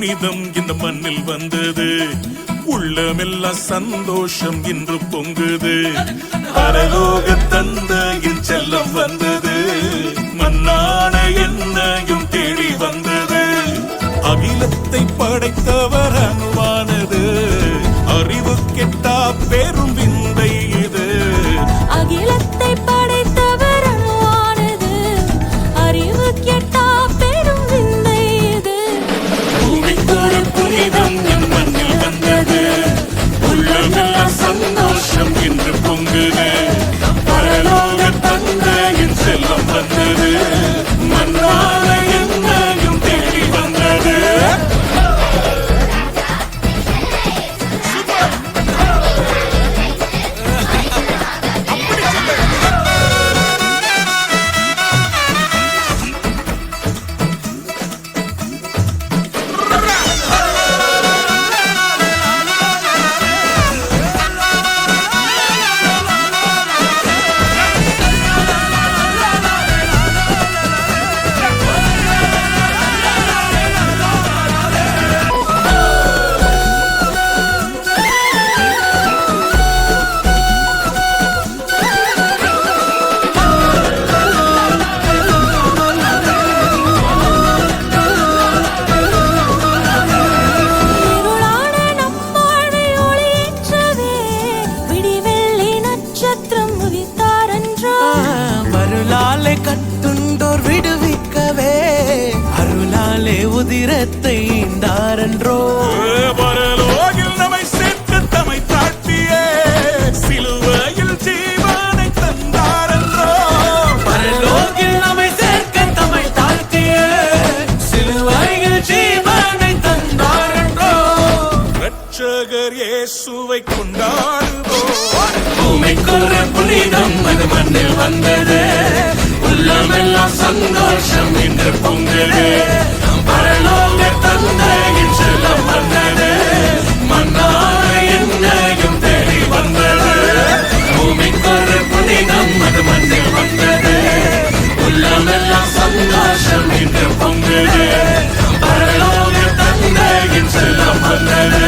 புனிதம் இந்த மண்ணில் வந்தது. உள்ளமெல்லாம் சந்தோஷம் இன்று பொங்குது. பரலோக தந்தையின் செல்லம் வந்தது. மண்ணான என்னையும் தேடி வந்தது. அகிலத்தை படைத்தவர் அணுவானது. அறிவு கெட்டா பெரும் விந்தை இது. அகிலத்தை படைத்தவர் அணுவானது. அறிவு கெட்டா பெரும் விந்தை இது. பூமிக்கொரு புனிதம் என் மண்ணில் வந்தது. உள்ளமெல்லாம் சந்தோஷம் இன்று பொங்குது. பரலோக தந்தையின் செல்லம் வந்தது. மண்ணான என்னையும் தேடி வந்தது. கட்டுண்டோர் விடுவிக்கவே அருளாலே உதிரத்தை ஈந்தாரன்றோ. பரலோகில் நம்மை சேர்த்து தம்மை தாழ்த்தியே சிலுவையில் ஜீவனை தந்தாரன்றோ. பரலோகில் நம்மை சேர்க்க தம்மை தாழ்த்தியே சிலுவையில் ஜீவனை தந்தாரன்றோ. இரட்சகர் இயேசுவை கொண்டாடுவோம். பூமிக்கொரு புனிதம் அது மண்ணில் வந்தது. உள்ளமெல்லாம் சந்தோஷம் இன்று பொங்குது. பரலோக தந்தையின் செல்லம் வந்தது. மண்ணான என்னையும் தேடி வந்தது. பூமிக்கொரு புனிதம் அது மண்ணில் வந்தது. உள்ளமெல்லாம் சந்தோஷம் இன்று பொங்குது. பரலோக தந்தையின் செல்லம் வந்தது.